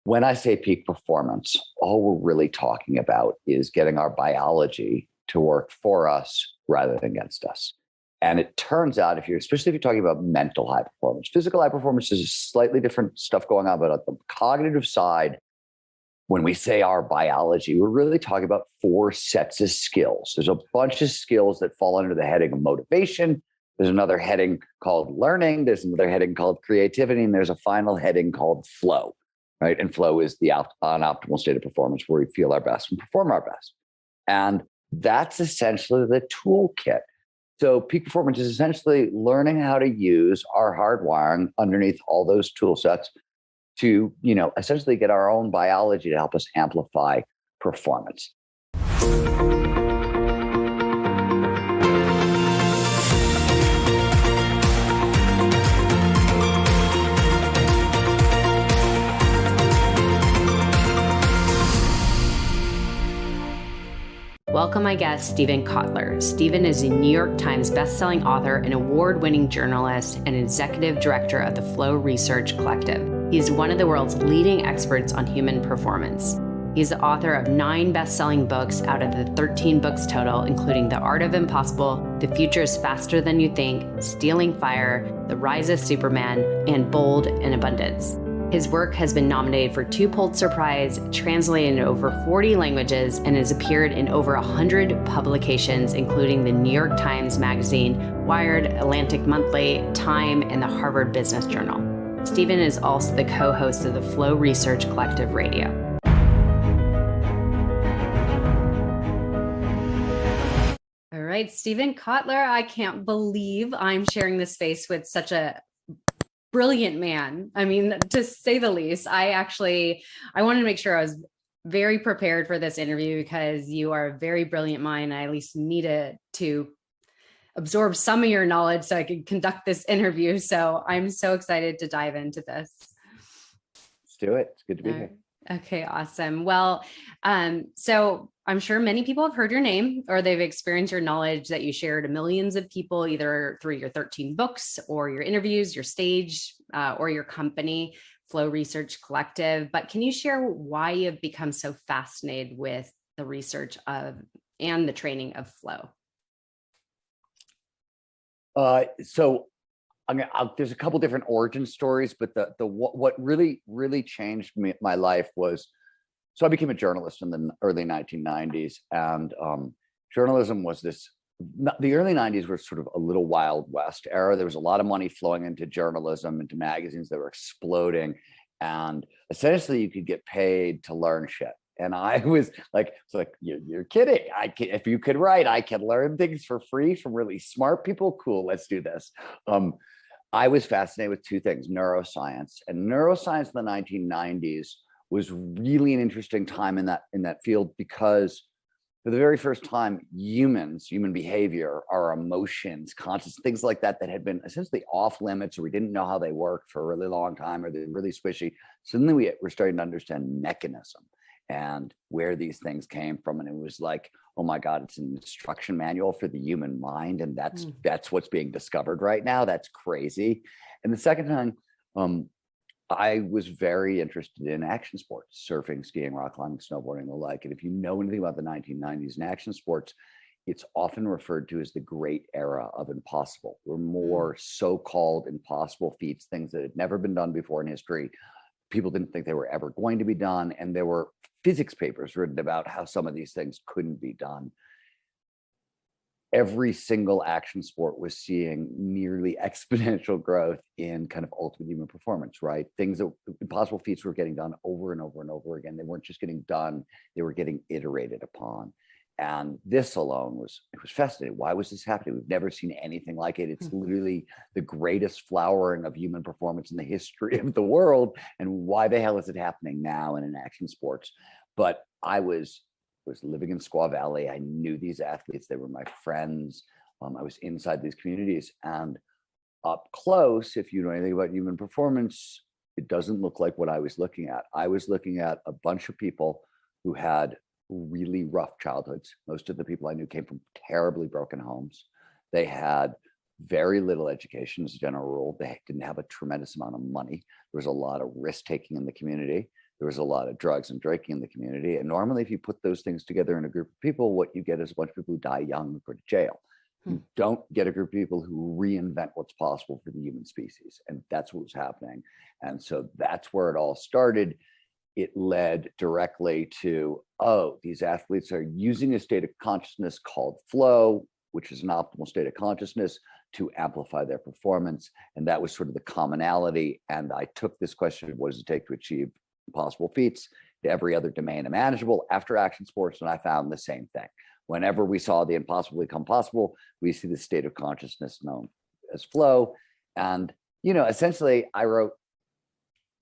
When I say peak performance, all we're really talking about is getting our biology to work for us rather than against us. And it turns out, especially if you're talking about mental high performance, physical high performance is slightly different stuff going on, but on the cognitive side, when we say our biology, we're really talking about 4 sets of skills. There's a bunch of skills that fall under the heading of motivation. There's another heading called learning. There's another heading called creativity. And there's a final heading called flow, right? And flow is the optimal state of performance where we feel our best and perform our best. And that's essentially the toolkit. So peak performance is essentially learning how to use our hardwiring underneath all those tool sets to, essentially get our own biology to help us amplify performance. Welcome my guest, Steven Kotler. Steven is a New York Times bestselling author, an award-winning journalist, and executive director of the Flow Research Collective. He is one of the world's leading experts on human performance. He's the author of 9 best-selling books out of the 13 books total, including The Art of Impossible, The Future is Faster Than You Think, Stealing Fire, The Rise of Superman, and Bold in Abundance. His work has been nominated for 2 Pulitzer Prizes, translated into over 40 languages, and has appeared in over 100 publications, including the New York Times Magazine, Wired, Atlantic Monthly, Time, and the Harvard Business Journal. Steven is also the co-host of the Flow Research Collective Radio. All right, Steven Kotler, I can't believe I'm sharing this space with such a brilliant man. I mean, to say the least. I wanted to make sure I was very prepared for this interview because you are a very brilliant mind. I at least needed to absorb some of your knowledge so I could conduct this interview. So I'm so excited to dive into this. Let's do it. It's good to be here. Okay, awesome. Well, so I'm sure many people have heard your name or they've experienced your knowledge that you share to millions of people, either through your 13 books or your interviews, your stage, or your company, Flow Research Collective. But can you share why you have become so fascinated with the research of and the training of flow? So there's a couple different origin stories, but what really changed my life was, so I became a journalist in the early 1990s, and journalism was the early 90s were sort of a little Wild West era. There was a lot of money flowing into journalism, into magazines that were exploding, and essentially you could get paid to learn shit. And I was like, you're kidding. If you could write, I can learn things for free from really smart people. Cool, let's do this. I was fascinated with 2 things, neuroscience. And neuroscience in the 1990s was really an interesting time in that field, because for the very first time, human behavior, our emotions, conscious, things like that had been essentially off limits, or we didn't know how they worked for a really long time, or they're really squishy. Suddenly we're starting to understand mechanism and where these things came from. And it was like, oh my God, it's an instruction manual for the human mind. And that's what's being discovered right now. That's crazy. And the second time, I was very interested in action sports, surfing, skiing, rock climbing, snowboarding, and the like. And if you know anything about the 1990s in action sports, it's often referred to as the great era of impossible. We're more so-called impossible feats, things that had never been done before in history. People didn't think they were ever going to be done. And there were physics papers written about how some of these things couldn't be done. Every single action sport was seeing nearly exponential growth in kind of ultimate human performance, right? Things that impossible feats were getting done over and over and over again. They weren't just getting done, they were getting iterated upon. And this alone was fascinating. Why was this happening? We've never seen anything like it. It's literally the greatest flowering of human performance in the history of the world. And why the hell is it happening now in action sports? But I was living in Squaw Valley. I knew these athletes. They were my friends. I was inside these communities, and up close, if you know anything about human performance, it doesn't look like what I was looking at. I was looking at a bunch of people who had really rough childhoods. Most of the people I knew came from terribly broken homes. They had very little education as a general rule. They didn't have a tremendous amount of money. There was a lot of risk taking in the community. there was a lot of drugs and drinking in the community. And normally, if you put those things together in a group of people, what you get is a bunch of people who die young and go to jail. You don't get a group of people who reinvent what's possible for the human species. And that's what was happening. And so that's where it all started. It led directly to, oh, these athletes are using a state of consciousness called flow, which is an optimal state of consciousness, to amplify their performance. And that was sort of the commonality. And I took this question of what does it take to achieve impossible feats to every other domain imaginable after action sports. And I found the same thing. Whenever we saw the impossible become possible, we see the state of consciousness known as flow. And, essentially, I wrote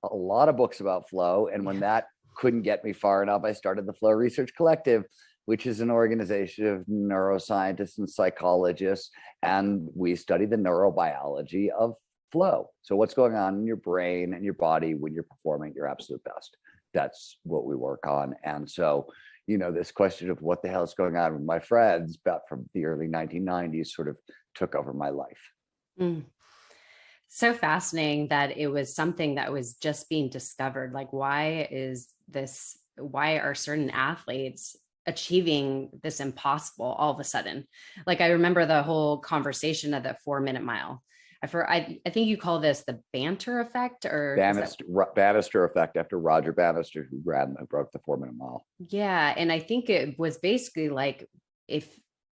a lot of books about flow. And when that couldn't get me far enough, I started the Flow Research Collective, which is an organization of neuroscientists and psychologists. And we study the neurobiology of flow. So what's going on in your brain and your body when you're performing your absolute best. That's what we work on. And so, this question of what the hell is going on with my friends back from the early 1990s sort of took over my life. So fascinating that it was something that was just being discovered. Like, why are certain athletes achieving this impossible all of a sudden? Like, I remember the whole conversation of the 4-minute mile. I think you call this the Banter effect, or Bannister effect, after Roger Bannister, who broke the 4-minute mile. Yeah. And I think it was basically like, if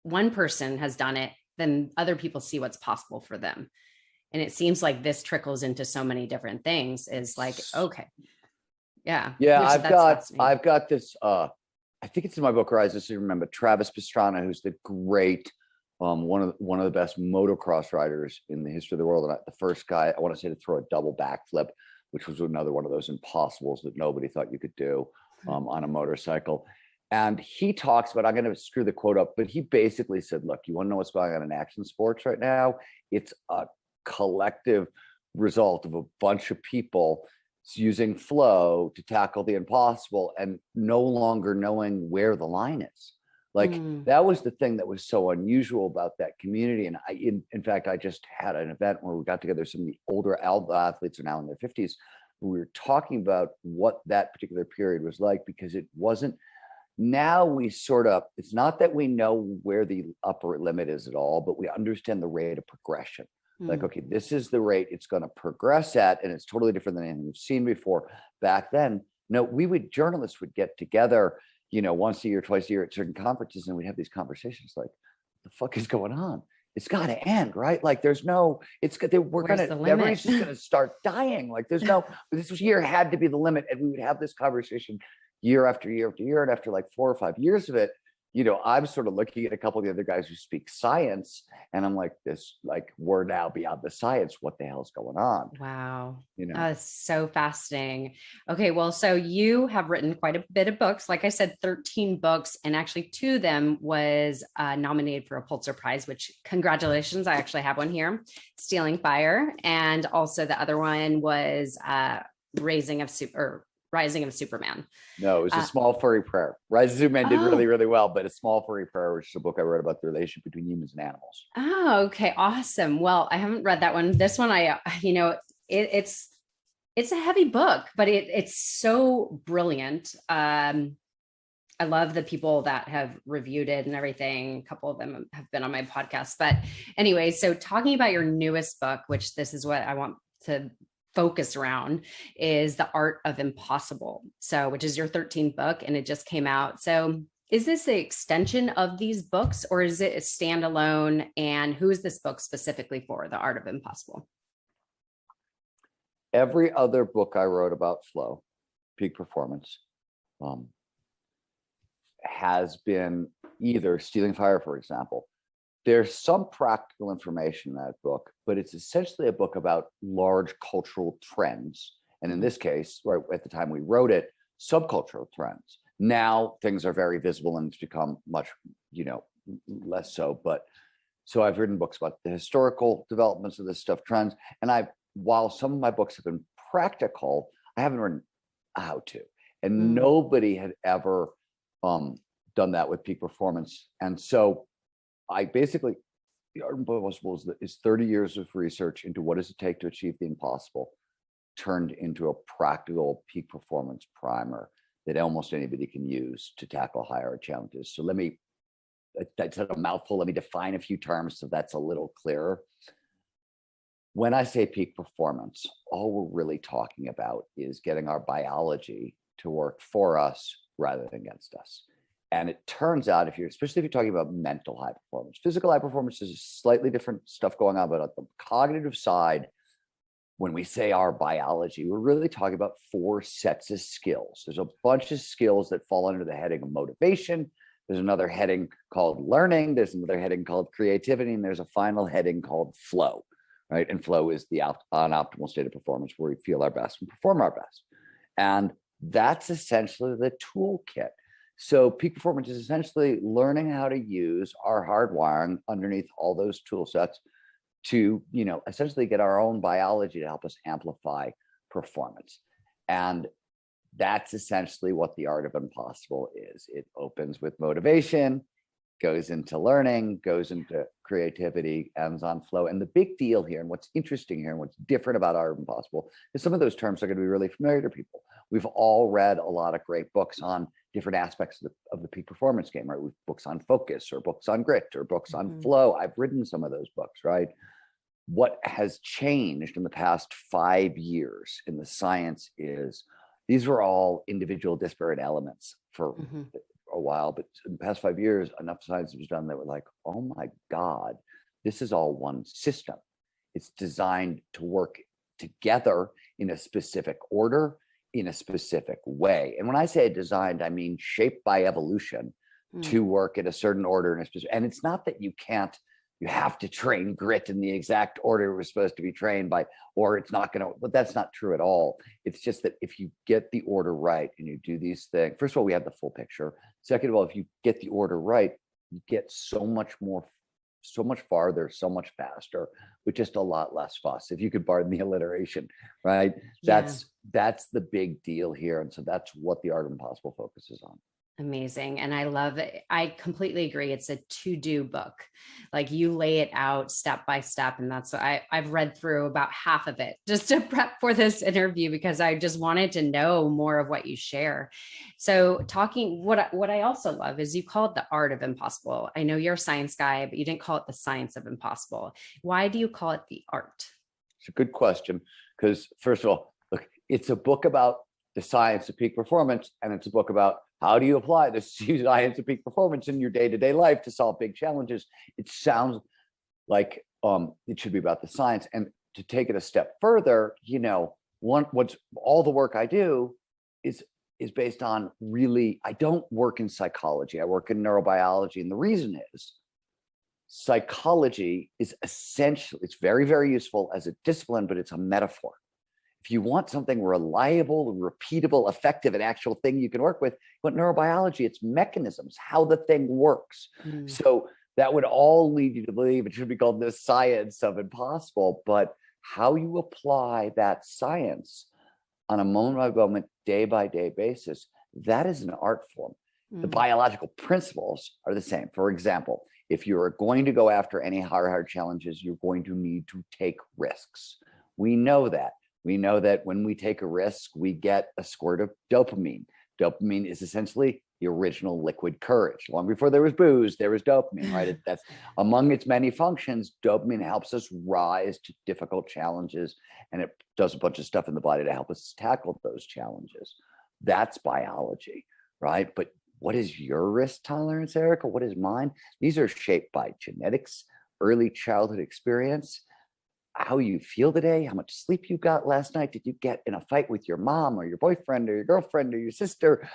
one person has done it, then other people see what's possible for them. And it seems like this trickles into so many different things, is like, okay. Yeah. Yeah. I've got this, I think it's in my book, Rise to Remember, Travis Pastrana, who's the great, one of the best motocross riders in the history of the world. And the first guy, I want to say, to throw a double backflip, which was another one of those impossibles that nobody thought you could do on a motorcycle. And he talks about, I'm going to screw the quote up, but he basically said, look, you want to know what's going on in action sports right now? It's a collective result of a bunch of people using flow to tackle the impossible and no longer knowing where the line is. Like, that was the thing that was so unusual about that community. And in fact, I just had an event where we got together some of the older athletes are now in their 50s. We were talking about what that particular period was like, because it wasn't, now we it's not that we know where the upper limit is at all, but we understand the rate of progression. Like, okay, this is the rate it's going to progress at, and it's totally different than anything we've seen before. Back then, journalists would get together, once a year, twice a year at certain conferences, and we'd have these conversations like, what the fuck is going on? It's got to end, right? Like, everybody's just going to start dying. Like, this year had to be the limit. And we would have this conversation year after year after year. And after like 4 or 5 years of it, I'm sort of looking at a couple of the other guys who speak science, and I'm like, we're now beyond the science. What the hell's going on? Wow. So fascinating. Okay. Well, so you have written quite a bit of books, like I said, 13 books, and actually 2 of them was nominated for a Pulitzer Prize, which, congratulations. I actually have one here, Stealing Fire. And also the other one was Rising of Superman. No, it was A Small Furry Prayer. Rise of Superman did really, really well, but A Small Furry Prayer, which is a book I wrote about the relationship between humans and animals. Oh, okay. Awesome. Well, I haven't read that one. This one, it's a heavy book, but it's so brilliant. I love the people that have reviewed it and everything. A couple of them have been on my podcast, but anyway, so talking about your newest book, which this is what I want to focus around, is The Art of Impossible. So, which is your 13th book, and it just came out. So is this the extension of these books, or is it a standalone? And who is this book specifically for, The Art of Impossible? Every other book I wrote about flow, peak performance, has been either Stealing Fire, for example. There's some practical information in that book, but it's essentially a book about large cultural trends. And in this case, right at the time we wrote it, subcultural trends. Now things are very visible and it's become much, less so. But so I've written books about the historical developments of this stuff, trends. And while some of my books have been practical, I haven't written how to. And nobody had ever done that with peak performance. And so I basically, The Art of Impossible is 30 years of research into what does it take to achieve the impossible turned into a practical peak performance primer that almost anybody can use to tackle higher challenges. So that's a mouthful. Let me define a few terms so that's a little clearer. When I say peak performance, all we're really talking about is getting our biology to work for us rather than against us. And it turns out, especially if you're talking about mental high performance, physical high performance is slightly different stuff going on, but on the cognitive side, when we say our biology, we're really talking about 4 sets of skills. There's a bunch of skills that fall under the heading of motivation. There's another heading called learning. There's another heading called creativity. And there's a final heading called flow, right? And flow is the optimal state of performance where we feel our best and perform our best. And that's essentially the toolkit. So peak performance is essentially learning how to use our hardwiring underneath all those tool sets to, essentially get our own biology to help us amplify performance. And that's essentially what the art of impossible is. It opens with motivation, goes into learning, goes into creativity, ends on flow. And the big deal here, and what's interesting here, and what's different about art of impossible, is some of those terms are going to be really familiar to people. We've all read a lot of great books on different aspects of the peak performance game, right? We've books on focus, or books on grit, or books on flow. I've written some of those books, right? What has changed in the past 5 years in the science is these were all individual disparate elements for a while, but in the past 5 years, enough science was done that were like, oh my God, this is all one system. It's designed to work together in a specific order, in a specific way. And when I say designed, I mean shaped by evolution to work in a certain order in a specific. And it's not that you have to train grit in the exact order it was supposed to be trained by, or it's not going to, but that's not true at all. It's just that if you get the order right and you do these things, first of all, we have the full picture. Second of all, if you get the order right, you get so much farther, so much faster with just a lot less fuss. If you could pardon the alliteration, right? Yeah. That's the big deal here. And so that's what the art of impossible focuses on. Amazing. And I love it. I completely agree. It's a to-do book. Like you lay it out step by step. And that's what I've read through about half of it just to prep for this interview, because I just wanted to know more of what you share. So what I also love is you call it the art of impossible. I know you're a science guy, but you didn't call it the science of impossible. Why do you call it the art? It's a good question, because first of all, look, it's a book about the science of peak performance, and it's a book about how do you apply the science of peak performance in your day-to-day life to solve big challenges. It sounds like it should be about the science. And to take it a step further, what's all the work I do is based on I don't work in psychology. I work in neurobiology. And the reason is psychology is essentially, it's very, very useful as a discipline, but it's a metaphor. If you want something reliable, repeatable, effective, an actual thing you can work with, but neurobiology, it's mechanisms, how the thing works. So that would all lead you to believe it should be called the science of impossible, but how you apply that science on a moment by moment, day by day basis, that is an art form. The biological principles are the same. For example, if you're going to go after any hard challenges, you're going to need to take risks. We know that. We know that when we take a risk, we get a squirt of dopamine. Dopamine is essentially the original liquid courage. Long before there was booze, there was dopamine, right? That's among its many functions. Dopamine helps us rise to difficult challenges, and it does a bunch of stuff in the body to help us tackle those challenges. That's biology, right? But what is your risk tolerance, Erica? What is mine? These are shaped by genetics, early childhood experience, how you feel today, how much sleep you got last night. Did you get in a fight with your mom or your boyfriend or your girlfriend or your sister?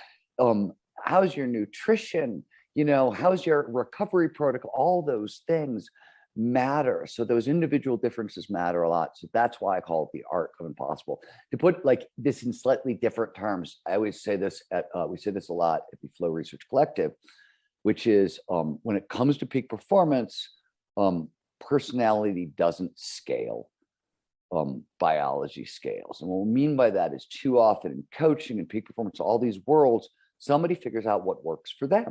How's your nutrition? How's your recovery protocol? All those things matter. So those individual differences matter a lot. So that's why I call it the art of impossible. To put like this in slightly different terms, I always say this we say this a lot at the Flow Research Collective, which is when it comes to peak performance, personality doesn't scale, biology scales. And what we mean by that is too often in coaching and peak performance, all these worlds, somebody figures out what works for them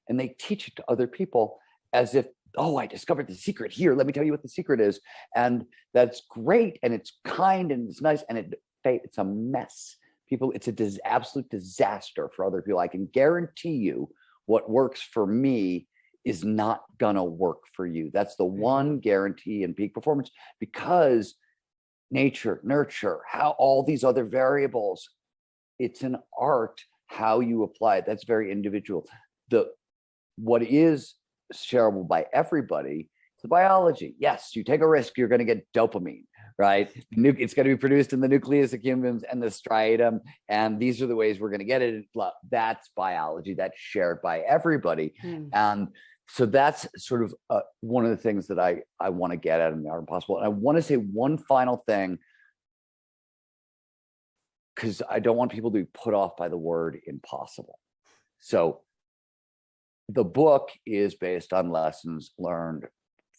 and they teach it to other people as if, oh, I discovered the secret here. Let me tell you what the secret is. And that's great. And it's kind and it's nice. And it's a mess. People, it's absolute disaster for other people. I can guarantee you what works for me is not gonna work for you. That's the one guarantee in peak performance, because nature, nurture, how all these other variables, it's an art how you apply it. That's very individual. What is shareable by everybody, the biology. Yes, you take a risk, you're going to get dopamine, right? It's going to be produced in the nucleus accumbens and the striatum, and these are the ways we're going to get it. That's biology. That's shared by everybody. And so that's sort of one of the things that I want to get at in the Art of Impossible. And I want to say one final thing, because I don't want people to be put off by the word impossible. So the book is based on lessons learned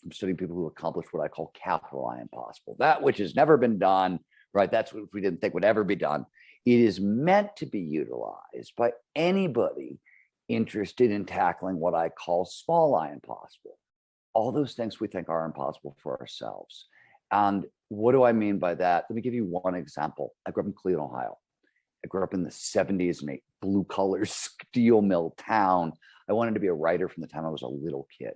from studying people who accomplished what I call capital I impossible, that which has never been done, right? That's what we didn't think would ever be done. It is meant to be utilized by anybody interested in tackling what I call small I impossible, all those things we think are impossible for ourselves. And what do I mean by that? Let me give you one example. I grew up in Cleveland, Ohio. I grew up in the 70s in a blue-collar steel mill town. I wanted to be a writer from the time I was a little kid.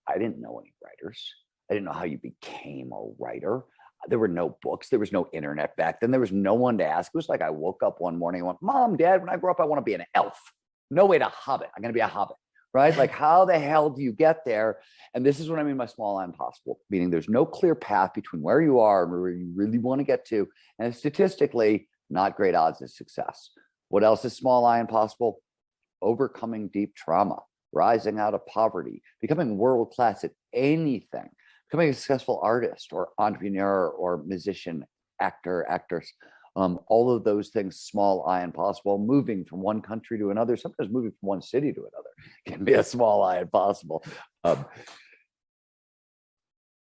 I didn't know any writers. I didn't know how you became a writer. There were no books. There was no internet back then. There was no one to ask. It was like I woke up one morning and went, Mom, Dad, when I grow up, I want to be an elf. No way to hobbit. I'm going to be a hobbit, right? Like, how the hell do you get there? And this is what I mean by small I impossible, meaning there's no clear path between where you are and where you really want to get to. And statistically, not great odds of success. What else is small I impossible? Overcoming deep trauma, rising out of poverty, becoming world-class at anything, becoming a successful artist or entrepreneur or musician, actor, actress. All of those things, small I impossible. Moving from one country to another, sometimes moving from one city to another can be a small I impossible.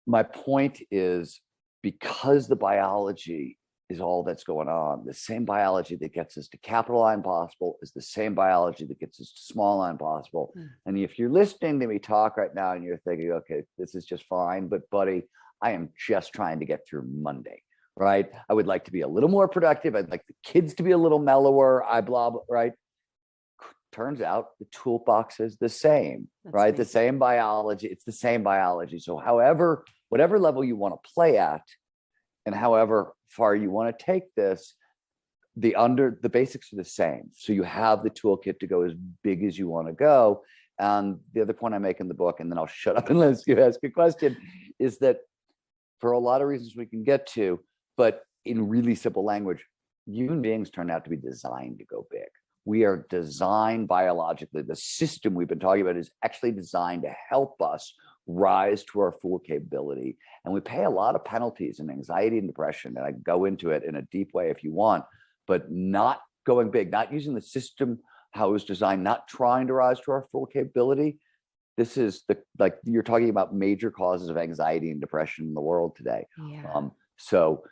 My point is, because the biology is all that's going on, the same biology that gets us to capital I impossible is the same biology that gets us to small I impossible. And if you're listening to me talk right now and you're thinking, okay, this is just fine, but buddy, I am just trying to get through Monday, right? I would like to be a little more productive. I'd like the kids to be a little mellower. Right? Turns out the toolbox is the same, right? Amazing. The same biology. It's the same biology. So whatever level you want to play at, and however far you want to take this, the basics are the same. So you have the toolkit to go as big as you want to go. And the other point I make in the book, and then I'll shut up unless you ask a question, is that for a lot of reasons we can get to, but in really simple language, human beings turn out to be designed to go big. We are designed biologically. The system we've been talking about is actually designed to help us rise to our full capability. And we pay a lot of penalties in anxiety and depression. And I go into it in a deep way if you want, but not going big, not using the system how it was designed, not trying to rise to our full capability. This is like you're talking about major causes of anxiety and depression in the world today. Yeah. So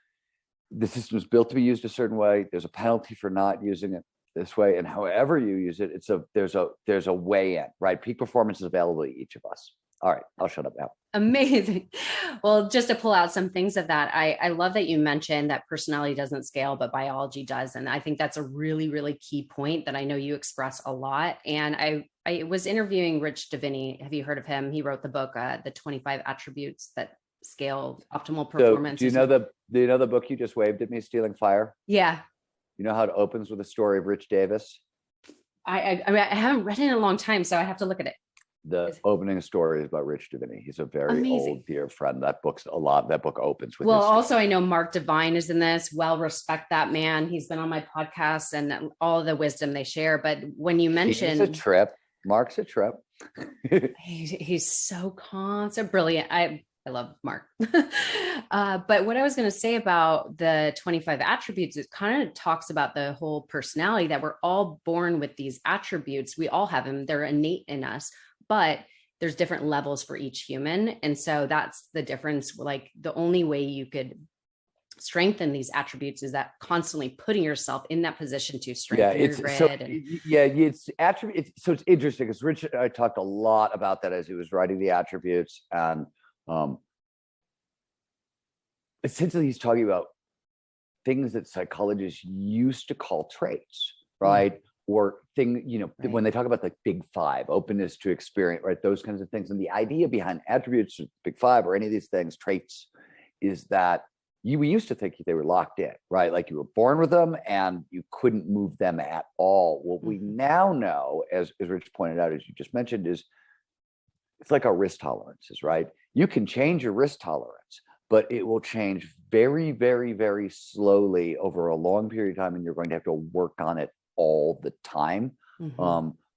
the system is built to be used a certain way. There's a penalty for not using it this way, and however you use it, there's a way in, right? Peak performance is available to each of us. All right, I'll shut up now. Amazing. Well, just to pull out some things of that, I love that you mentioned that personality doesn't scale, but biology does. And I think that's a really, really key point that I know you express a lot. And I was interviewing Rich Diviney. Have you heard of him? He wrote the book, The 25 Attributes That Scale Optimal Performance. So do you know the book you just waved at me, Stealing Fire? Yeah. You know how it opens with a story of Rich Davis? I mean, I haven't read it in a long time, so I have to look at it. The opening story is about Rich Diviney. He's a very old, dear friend. That book opens with. Well, also I know Mark Divine is in this. Well, respect that man. He's been on my podcast and all the wisdom they share. But when you mentioned, he's a trip. Mark's a trip. he's so calm, so brilliant. I love Mark. But what I was going to say about the 25 attributes, it kind of talks about the whole personality, that we're all born with these attributes. We all have them. They're innate in us, but there's different levels for each human. And so that's the difference. Like the only way you could strengthen these attributes is that constantly putting yourself in that position to strengthen your grid. It's attributes. So it's interesting because Rich, I talked a lot about that as he was writing the attributes, and essentially he's talking about things that psychologists used to call traits, right? Or when they talk about the big five, openness to experience, right? Those kinds of things. And the idea behind attributes, big five, or any of these things, traits, is that we used to think they were locked in, right? Like you were born with them and you couldn't move them at all. What we now know, as Rich pointed out, as you just mentioned, is it's like our risk tolerances, right? You can change your risk tolerance, but it will change very, very, very slowly over a long period of time, and you're going to have to work on it all the time.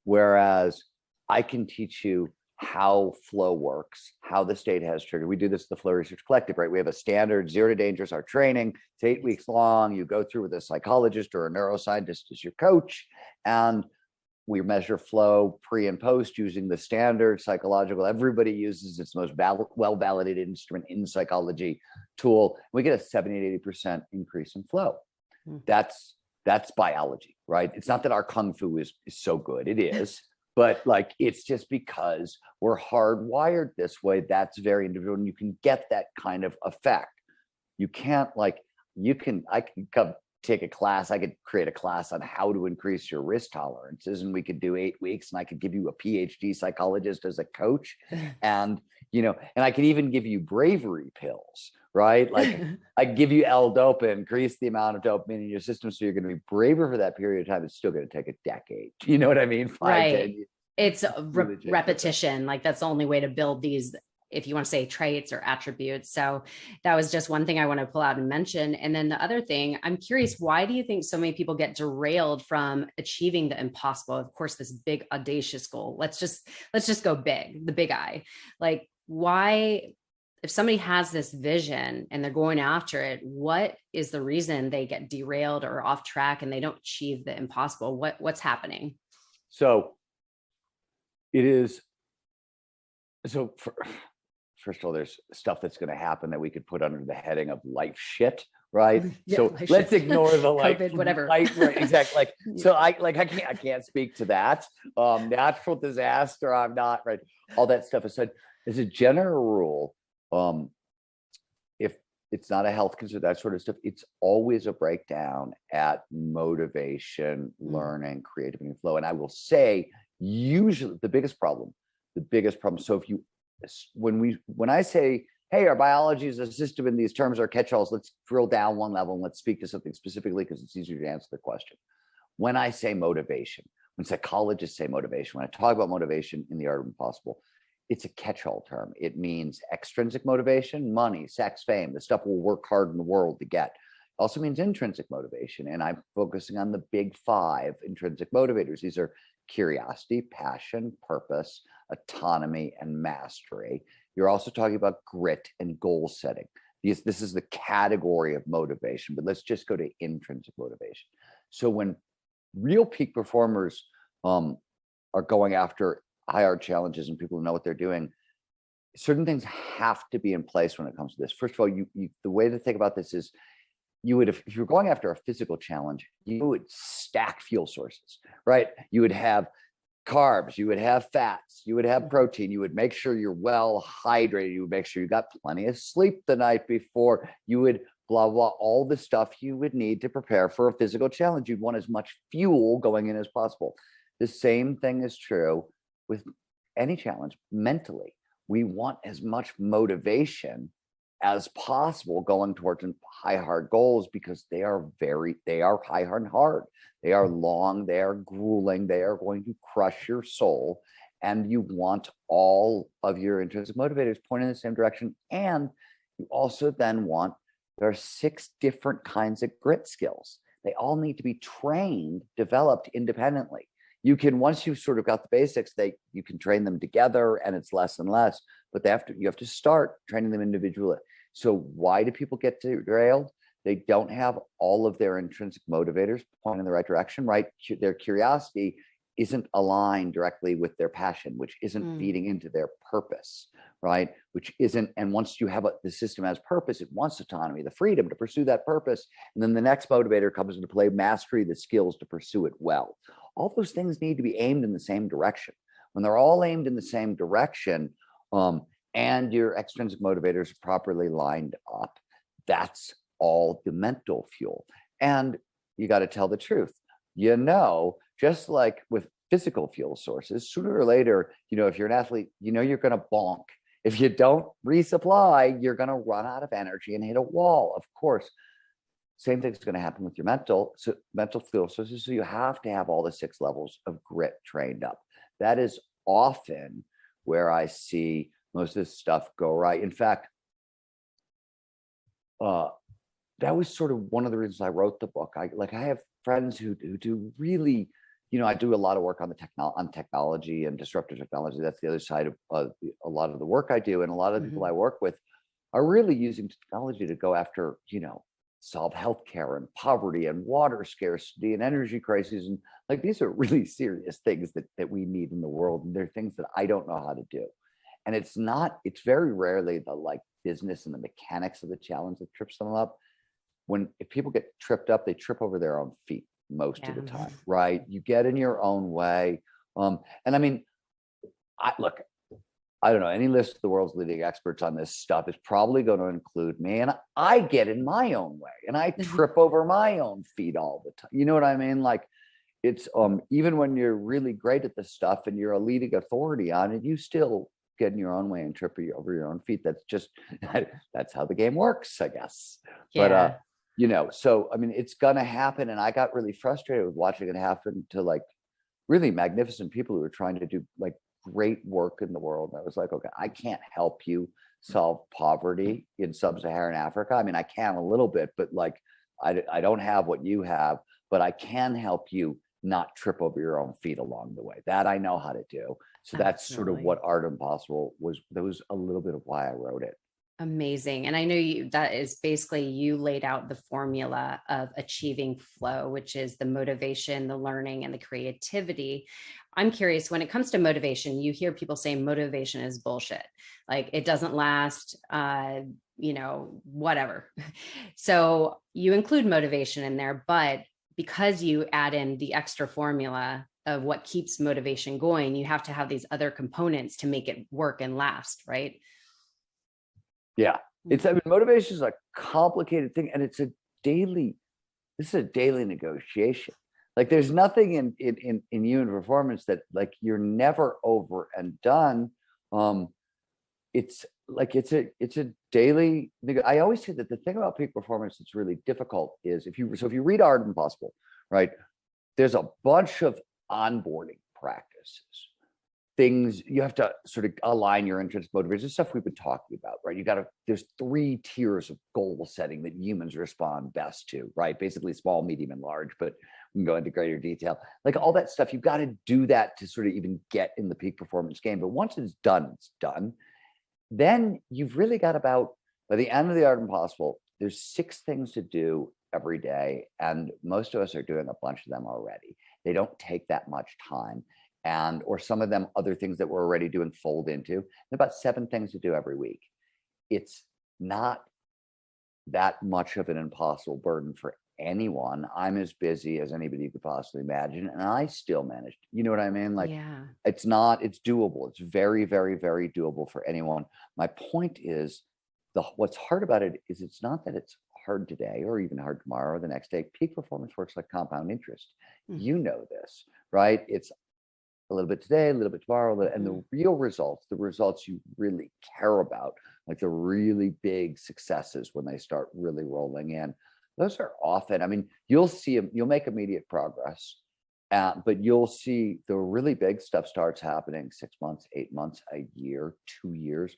Whereas I can teach you how flow works, how the state has triggered. We do this at the Flow Research Collective, right? We have a standard 0 to Dangerous, our training. It's 8 weeks long. You go through with a psychologist or a neuroscientist as your coach, and we measure flow pre and post using the standard psychological. Everybody uses its most well-validated instrument in psychology tool. We get a 70 to 80% increase in flow. That's biology, right? It's not that our kung fu is so good. It is. But like, it's just because we're hardwired this way. That's very individual, and you can get that kind of effect. You can't I can come take a class. I could create a class on how to increase your risk tolerances, and we could do 8 weeks, and I could give you a PhD psychologist as a coach, and I could even give you bravery pills, right? Like I give you L-dopa, increase the amount of dopamine in your system, so you're going to be braver for that period of time. It's still going to take a decade. You know what I mean? 5, 10 years. It's repetition. Like that's the only way to build these, if you want to say traits or attributes. So that was just one thing I want to pull out and mention. And then the other thing, I'm curious, why do you think so many people get derailed from achieving the impossible? Of course, this big audacious goal. Let's just go big, the big I. Like, why, if somebody has this vision and they're going after it, what is the reason they get derailed or off track and they don't achieve the impossible? What's happening? So it is. So first of all, there's stuff that's going to happen that we could put under the heading of life shit, right? Yeah, so let's ignore the COVID, whatever. Right, exactly. Like, so I can't speak to that. Natural disaster, I'm not, right. All that stuff aside, as a general rule, if it's not a health concern, that sort of stuff, it's always a breakdown at motivation, learning, creativity, and flow. And I will say, usually the biggest problem. So when I say, hey, our biology is a system and these terms are catch-alls, let's drill down one level and let's speak to something specifically because it's easier to answer the question. When I say motivation, when psychologists say motivation, when I talk about motivation in the Art of Impossible, it's a catch-all term. It means extrinsic motivation, money, sex, fame, the stuff we'll work hard in the world to get. It also means intrinsic motivation, and I'm focusing on the big 5 intrinsic motivators. These are curiosity, passion, purpose, autonomy, and mastery. You're also talking about grit and goal setting. This is the category of motivation, but let's just go to intrinsic motivation. So when real peak performers are going after high art challenges and people who know what they're doing, certain things have to be in place when it comes to this. First of all, the way to think about this is, if you're going after a physical challenge, you would stack fuel sources, right? You would have carbs, you would have fats, you would have protein, you would make sure you're well hydrated, you would make sure you got plenty of sleep the night before, you would blah, blah, all the stuff you would need to prepare for a physical challenge. You'd want as much fuel going in as possible. The same thing is true with any challenge mentally. We want as much motivation as possible going towards high hard goals, because they are high and hard. They are long, they are grueling, they are going to crush your soul. And you want all of your intrinsic motivators pointing in the same direction. And you also then want, there are 6 different kinds of grit skills. They all need to be trained, developed independently. You can, once you've sort of got the basics, you can train them together and it's less and less, but you have to start training them individually. So why do people get derailed? They don't have all of their intrinsic motivators pointing in the right direction, right? Their curiosity isn't aligned directly with their passion, which isn't feeding into their purpose, right? Which isn't, and once you have the system has purpose, it wants autonomy, the freedom to pursue that purpose. And then the next motivator comes into play, mastery, the skills to pursue it well. All those things need to be aimed in the same direction. When they're all aimed in the same direction, and your extrinsic motivators are properly lined up, that's all the mental fuel. And you got to tell the truth. You know, just like with physical fuel sources, sooner or later, you know, if you're an athlete, you know, you're going to bonk. If you don't resupply, you're going to run out of energy and hit a wall. Of course, same thing's going to happen with your mental fuel sources. So you have to have all the 6 levels of grit trained up. That is often where I see most of this stuff go right. In fact, that was sort of one of the reasons I wrote the book. I have friends who do really, you know, I do a lot of work on technology and disruptive technology. That's the other side of a lot of the work I do. And a lot of the people I work with are really using technology to go after, you know, solve healthcare and poverty and water scarcity and energy crises. And like, these are really serious things that we need in the world. And they're things that I don't know how to do. And it's very rarely the like business and the mechanics of the challenge that trips them up. If people get tripped up, they trip over their own feet most of the time, right? You get in your own way. And I mean, I don't know, any list of the world's leading experts on this stuff is probably going to include me. And I get in my own way and I trip over my own feet all the time. You know what I mean? Like, it's even when you're really great at this stuff and you're a leading authority on it, you still get in your own way and trip over your own feet. That's just, that's how the game works, I guess. Yeah. But, you know, so, I mean, it's going to happen. And I got really frustrated with watching it happen to like really magnificent people who were trying to do like great work in the world. And I was like, okay, I can't help you solve poverty in sub-Saharan Africa. I mean, I can a little bit, but like, I don't have what you have, but I can help you not trip over your own feet along the way. That I know how to do. So that's sort of what Art Impossible was. That was a little bit of why I wrote it. Amazing. And I know that is basically, you laid out the formula of achieving flow, which is the motivation, the learning, and the creativity. I'm curious, when it comes to motivation, you hear people say motivation is bullshit. Like, it doesn't last, you know, whatever. So you include motivation in there, but because you add in the extra formula of what keeps motivation going, you have to have these other components to make it work and last, right? Yeah, I mean, motivation is a complicated thing, and this is a daily negotiation. Like, there's nothing in human performance that like you're never over and done. It's a daily. I always say that the thing about peak performance that's really difficult is if you read Art Impossible, right? There's a bunch of onboarding practices. Things you have to sort of align your interest, motivation, stuff we've been talking about, right? There's 3 tiers of goal setting that humans respond best to, right? Basically small, medium, and large, but we can go into greater detail. Like, all that stuff, you've got to do that to sort of even get in the peak performance game. But once it's done, then you've really got by the end of the Art Impossible, there's 6 things to do every day. And most of us are doing a bunch of them already. They don't take that much time. Or some of them, other things that we're already doing fold into. About 7 things to do every week. It's not that much of an impossible burden for anyone. I'm as busy as anybody you could possibly imagine, and I still managed. You know what I mean? Like, it's doable. It's very, very, very doable for anyone. My point is, what's hard about it is it's not that it's hard today or even hard tomorrow or the next day. Peak performance works like compound interest. You know this, right? It's a little bit today, a little bit tomorrow, and the real results, the results you really care about, like the really big successes when they start really rolling in, those are often, I mean, you'll make immediate progress, but you'll see the really big stuff starts happening 6 months, 8 months, a year, 2 years,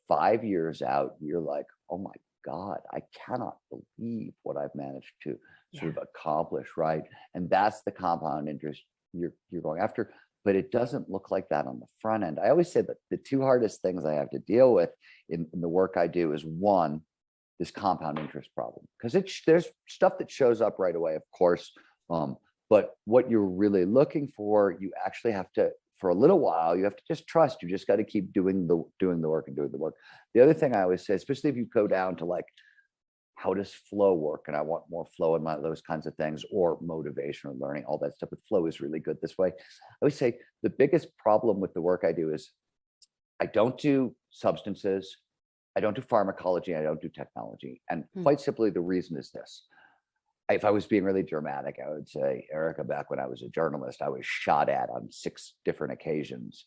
5 years out. You're like, oh my God, I cannot believe what I've managed to sort of accomplish, right? And that's the compound interest you're going after. But it doesn't look like that on the front end. I always say that the 2 hardest things I have to deal with in the work I do is, one, this compound interest problem. Because there's stuff that shows up right away, of course. But what you're really looking for, you actually have to, for a little while, you have to just trust. You just got to keep doing the work and doing the work. The other thing I always say, especially if you go down to like, how does flow work? And I want more flow in those kinds of things, or motivation or learning, all that stuff. But flow is really good this way. I always say the biggest problem with the work I do is I don't do substances. I don't do pharmacology. I don't do technology. And quite simply, the reason is this. If I was being really dramatic, I would say, Erica, back when I was a journalist, I was shot at on 6 different occasions.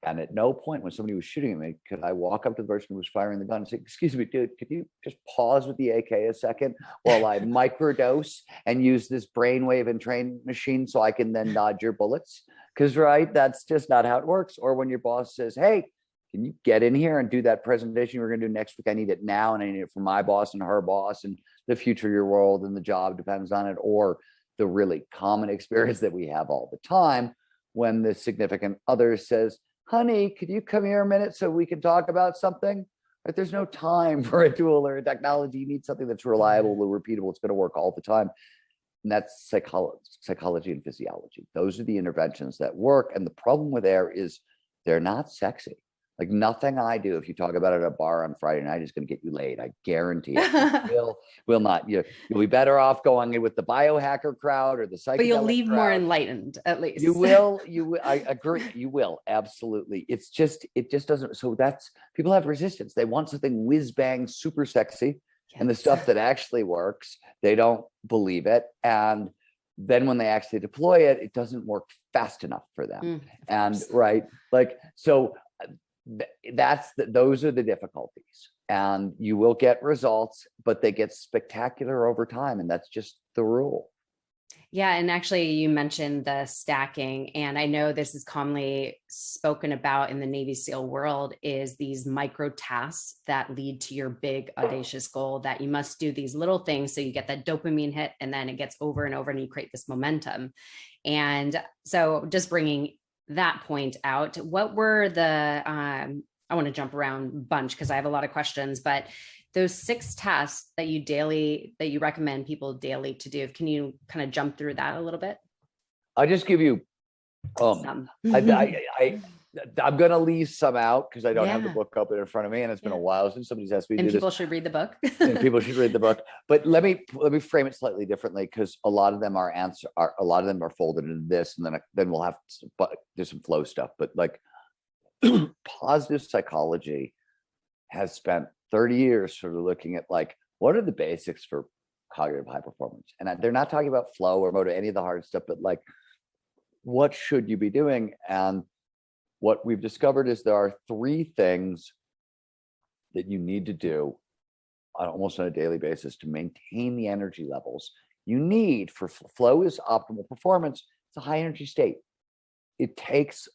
And at no point when somebody was shooting at me, could I walk up to the person who was firing the gun and say, excuse me, dude, could you just pause with the AK a second while I microdose and use this brainwave and train machine so I can then dodge your bullets? Because, right, that's just not how it works. Or when your boss says, hey, can you get in here and do that presentation we're going to do next week? I need it now, and I need it from my boss and her boss, and the future of your world and the job depends on it. Or the really common experience that we have all the time when the significant other says, honey, could you come here a minute so we can talk about something? Right? There's no time for a tool or a technology. You need something that's reliable, repeatable. It's going to work all the time. And that's psychology and physiology. Those are the interventions that work. And the problem with air is they're not sexy. Like nothing I do, if you talk about it at a bar on Friday night, is going to get you laid. I guarantee it. Will not. You'll be better off going in with the biohacker crowd or the psychedelic. But you'll leave crowd. more enlightened, at least. You will. I agree. You will. Absolutely. It just doesn't. So that's, people have resistance. They want something whiz bang, super sexy. Yes. And the stuff that actually works, they don't believe it. And then when they actually deploy it, it doesn't work fast enough for them. And right. Like, so those are the difficulties, and you will get results, but they get spectacular over time, and that's just the rule. Yeah, and actually you mentioned the stacking, and I know this is commonly spoken about in the Navy SEAL world, is these micro tasks that lead to your big audacious goal, that you must do these little things so you get that dopamine hit, and then it gets over and over and you create this momentum. And so just bringing that point out, what were the, I want to jump around a bunch because I have a lot of questions, but those 6 tasks that you recommend people daily to do, can you kind of jump through that a little bit? I'll just give you, I'm going to leave some out because I don't have the book open in front of me, and it's been a while since somebody's asked me to do this. And people should read the book. And people should read the book. But let me frame it slightly differently, because a lot of them are folded into this, and then we'll have there's some flow stuff. But like positive psychology has spent 30 years sort of looking at like, what are the basics for cognitive high performance? And they're not talking about flow or motor, any of the hard stuff, but like, what should you be doing? And what we've discovered is there are 3 things that you need to do almost on a daily basis to maintain the energy levels you need for flow. Is optimal performance. It's a high energy state. It takes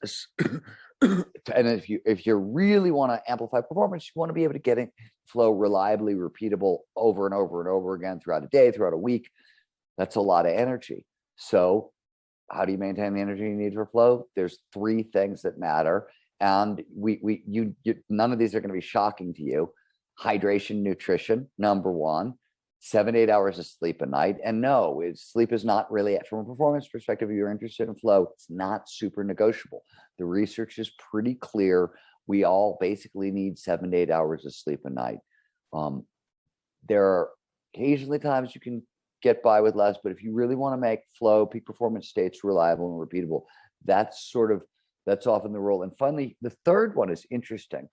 and if you really want to amplify performance, you want to be able to get in flow reliably, repeatable over and over and over again throughout a day, throughout a week. That's a lot of energy. So how do you maintain the energy you need for flow? There's 3 things that matter. And none of these are going to be shocking to you. Hydration, nutrition, number 1, 7 to 8 hours of sleep a night. And no, sleep is not really, from a performance perspective, if you're interested in flow, it's not super negotiable. The research is pretty clear. We all basically need 7 to 8 hours of sleep a night. There are occasionally times you can get by with less, but if you really want to make flow, peak performance states reliable and repeatable, that's often the rule. And finally, the third one is interesting.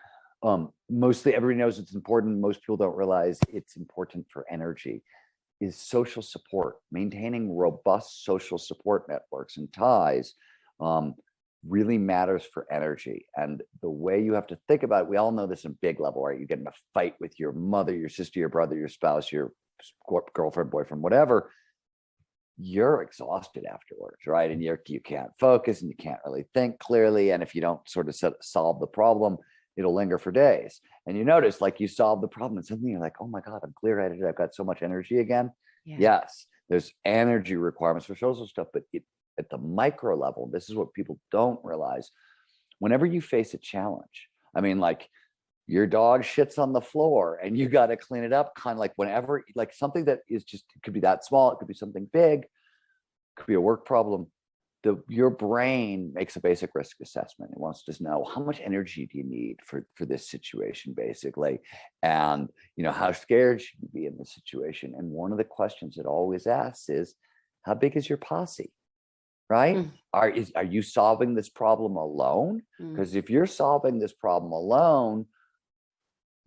Mostly everybody knows it's important. Most people don't realize it's important for energy, is social support. Maintaining robust social support networks and ties really matters for energy. And the way you have to think about it, we all know this in big level, right? You get in a fight with your mother, your sister, your brother, your spouse, your girlfriend, boyfriend, whatever, you're exhausted afterwards, right? And you can't focus and you can't really think clearly. And if you don't sort of solve the problem, it'll linger for days. And you notice like you solve the problem and suddenly you're like, oh my God, I'm clear-headed. I've got so much energy again. Yeah. Yes, there's energy requirements for social stuff, but at the micro level, this is what people don't realize. Whenever you face a challenge, I mean, like your dog shits on the floor and you got to clean it up, kind of like whenever, like something that is just, it could be that small, it could be something big, it could be a work problem. Your brain makes a basic risk assessment. It wants to know how much energy do you need for this situation, basically, and how scared should you be in this situation. And one of the questions it always asks is, how big is your posse? Right? Are you solving this problem alone? Because if you're solving this problem alone,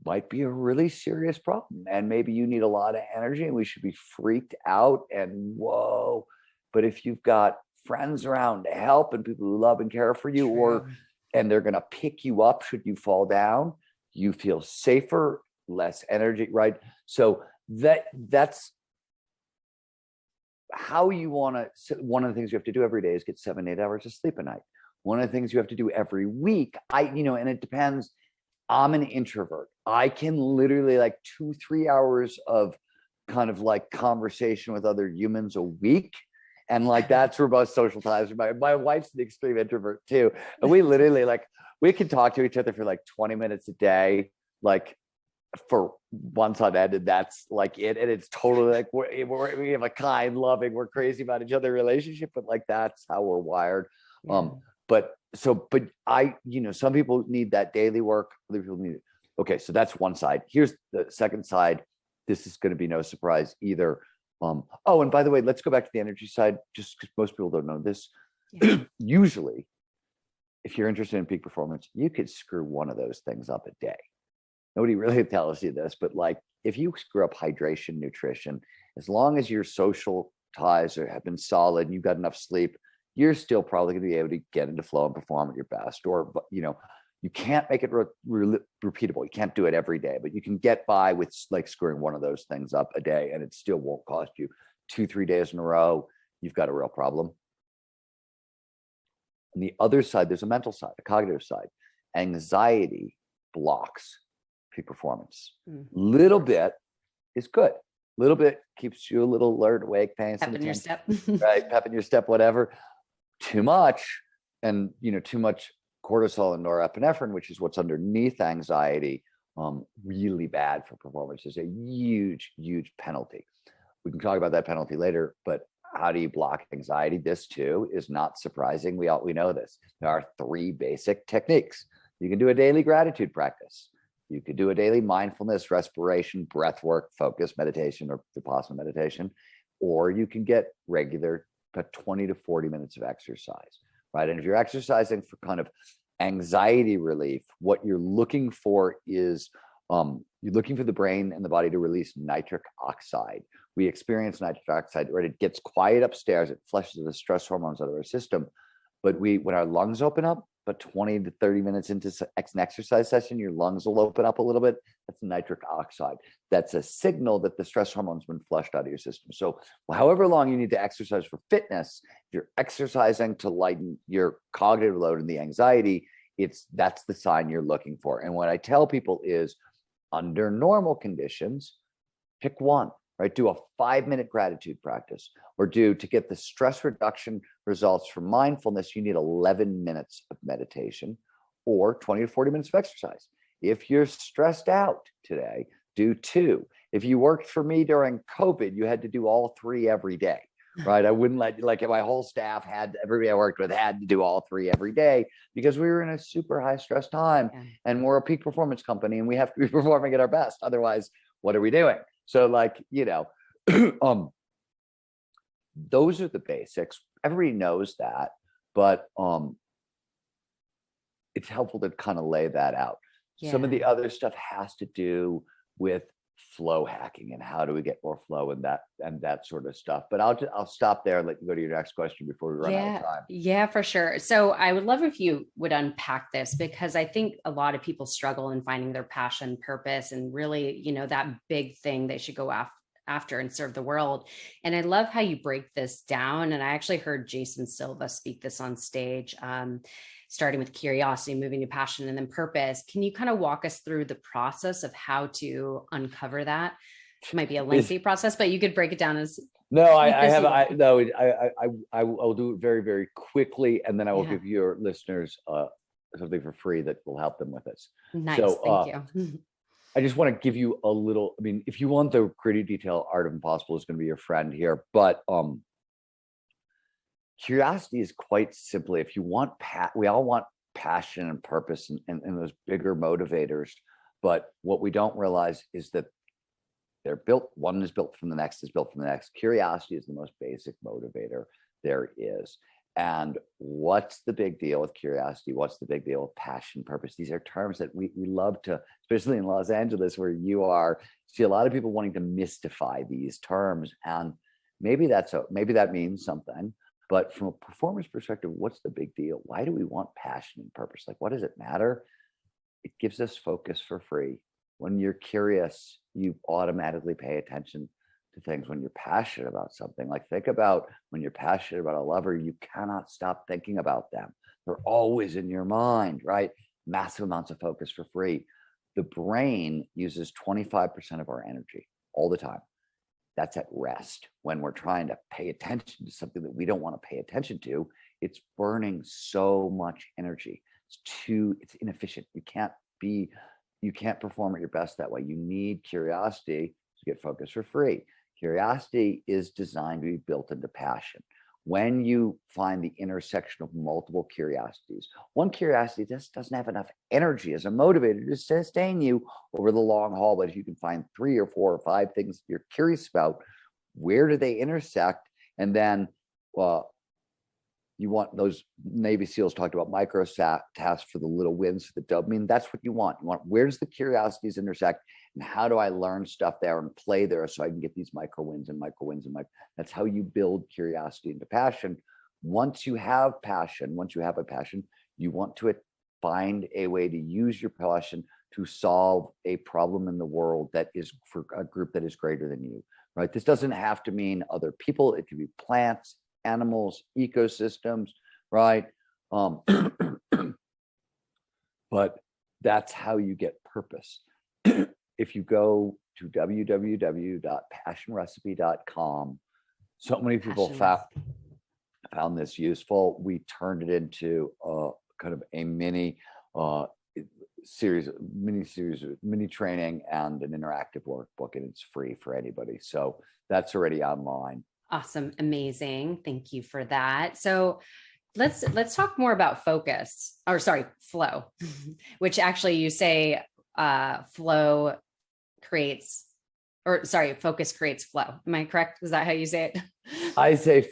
might be a really serious problem. And maybe you need a lot of energy and we should be freaked out and whoa. But if you've got friends around to help and people who love and care for you, and they're going to pick you up should you fall down, you feel safer, less energy, right? So that's how you want to. One of the things you have to do every day is get 7-8 hours of sleep a night. One of the things you have to do every week, and it depends. I'm an introvert. I can literally like 2-3 hours of kind of like conversation with other humans a week. And like, that's robust social ties. My wife's an extreme introvert too. And we literally we can talk to each other for like 20 minutes a day, like for once on end. And that's like it. And it's totally like, we have a kind, loving, we're crazy about each other relationship, but like, that's how we're wired. Yeah. But some people need that daily work. Other people need it. Okay. So that's one side. Here's the second side. This is going to be no surprise either. And by the way, let's go back to the energy side, just because most people don't know this. Yeah. Usually, if you're interested in peak performance, you could screw one of those things up a day. Nobody really tells you this, but like if you screw up hydration, nutrition, as long as your social ties have been solid and you've got enough sleep, you're still probably going to be able to get into flow and perform at your best. Or, you can't make it repeatable. You can't do it every day, but you can get by with like screwing one of those things up a day, and it still won't cost you 2-3 days in a row. You've got a real problem. On the other side, there's a mental side, a cognitive side. Anxiety blocks peak performance. Little bit is good. Little bit keeps you a little alert, awake, paying some attention. Pep in your step. Right, pep in your step, whatever. Too much, and too much cortisol and norepinephrine, which is what's underneath anxiety, really bad for performance. Is a huge, huge penalty. We can talk about that penalty later, but how do you block anxiety? This too is not surprising. We know this. There are 3 basic techniques. You can do a daily gratitude practice. You could do a daily mindfulness, respiration, breath work, focus meditation, or Vipassana meditation, or you can get regular, but 20 to 40 minutes of exercise. Right. And if you're exercising for kind of anxiety relief, what you're looking for is you're looking for the brain and the body to release nitric oxide. We experience nitric oxide, right? It gets quiet upstairs. It flushes the stress hormones out of our system. But when our lungs open up, but 20 to 30 minutes into an exercise session, your lungs will open up a little bit. That's nitric oxide. That's a signal that the stress hormone's been flushed out of your system. So however long you need to exercise for fitness, if you're exercising to lighten your cognitive load and the anxiety, that's the sign you're looking for. And what I tell people is, under normal conditions, pick one. Right? Do a 5-minute gratitude practice, or to get the stress reduction results from mindfulness, you need 11 minutes of meditation or 20 to 40 minutes of exercise. If you're stressed out today, do 2. If you worked for me during COVID, you had to do all 3 every day, right? I wouldn't my whole staff everybody I worked with had to do all 3 every day, because we were in a super high stress time, and we're a peak performance company and we have to be performing at our best. Otherwise, what are we doing? So those are the basics. Everybody knows that, but it's helpful to kind of lay that out. Yeah. Some of the other stuff has to do with flow hacking and how do we get more flow and that sort of stuff. But I'll stop there and let you go to your next question before we run out of time. Yeah, for sure. So I would love if you would unpack this, because I think a lot of people struggle in finding their passion, purpose, and really, that big thing they should go after and serve the world. And I love how you break this down. And I actually heard Jason Silva speak this on stage, starting with curiosity, moving to passion, and then purpose. Can you kind of walk us through the process of how to uncover that? It might be a lengthy process, but you could break it down as. No, I will do it very, very quickly. And then I will give your listeners something for free that will help them with this. Nice. So, thank you. I just want to give you a little, if you want the gritty detail, Art of Impossible is going to be your friend here, but curiosity is quite simply, if you want, we all want passion and purpose and those bigger motivators, but what we don't realize is that they're built, one is built from the next, is built from the next. Curiosity is the most basic motivator there is. And what's the big deal with curiosity? What's the big deal with passion, purpose? These are terms that we love to, especially in Los Angeles, where you are, see a lot of people wanting to mystify these terms. And maybe maybe that means something. But from a performance perspective, what's the big deal? Why do we want passion and purpose? Like, what does it matter? It gives us focus for free. When you're curious, you automatically pay attention to things. When you're passionate about something, like think about when you're passionate about a lover, you cannot stop thinking about them. They're always in your mind, right? Massive amounts of focus for free. The brain uses 25% of our energy all the time. That's at rest. When we're trying to pay attention to something that we don't want to pay attention to, it's burning so much energy. It's inefficient. You can't perform at your best that way. You need curiosity to get focus for free. Curiosity is designed to be built into passion. When you find the intersection of multiple curiosities, one curiosity just doesn't have enough energy as a motivator to sustain you over the long haul. But if you can find 3 or 4 or 5 things you're curious about, where do they intersect? And then you want those Navy SEALs talked about micro tasks for the little wins, for the dopamine. That's what you want. You want, where's the curiosities intersect, and how do I learn stuff there and play there so I can get these micro wins and micro wins and micro. That's how you build curiosity into passion. Once you have a passion, you want to find a way to use your passion to solve a problem in the world that is for a group that is greater than you, right? This doesn't have to mean other people. It could be plants, animals, ecosystems, right? But that's how you get purpose. If you go to www.passionrecipe.com, so many people found this useful. We turned it into kind of a mini training and an interactive workbook, and it's free for anybody. So that's already online. Awesome. Amazing. Thank you for that. So let's talk more about flow, which actually you say focus creates flow. Am I correct? Is that how you say it? I say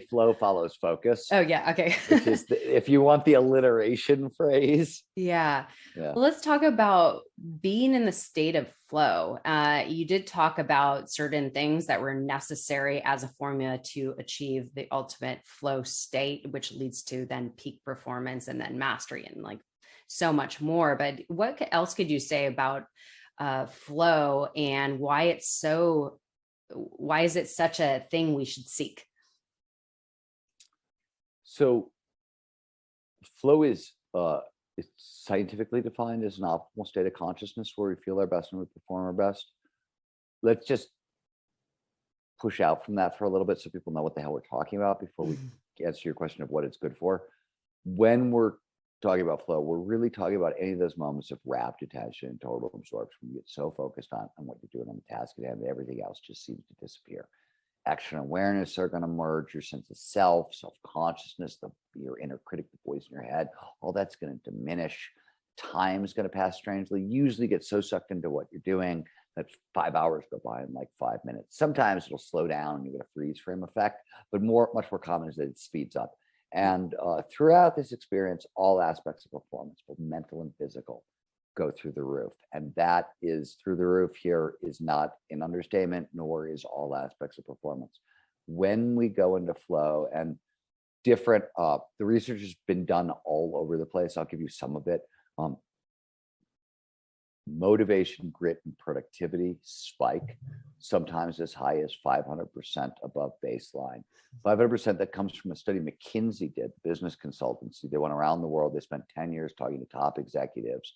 flow follows focus. Oh yeah. Okay. Which is if you want the alliteration phrase. Yeah. Well, let's talk about being in the state of flow. You did talk about certain things that were necessary as a formula to achieve the ultimate flow state, which leads to then peak performance and then mastery and like so much more. But what else could you say about flow and why is it such a thing we should seek? So flow is it's scientifically defined as an optimal state of consciousness where we feel our best and we perform our best. Let's just push out from that for a little bit so people know what the hell we're talking about before we answer your question of what it's good for. When we're talking about flow, we're really talking about any of those moments of rapt attention and total absorption. You get so focused on what you're doing on the task at hand that everything else just seems to disappear. Action awareness are going to merge, your sense of self-consciousness, your inner critic, the voice in your head, all that's going to diminish. Time is going to pass strangely. Usually get so sucked into what you're doing that 5 hours go by in like 5 minutes. Sometimes it'll slow down and you get a freeze frame effect, but much more common is that it speeds up. And throughout this experience, all aspects of performance, both mental and physical, go through the roof. And that is through the roof here is not an understatement, nor is all aspects of performance. When we go into flow and the research has been done all over the place. I'll give you some of it. Motivation, grit, and productivity spike, sometimes as high as 500% above baseline. 500%, that comes from a study McKinsey did, business consultancy. They went around the world. They spent 10 years talking to top executives,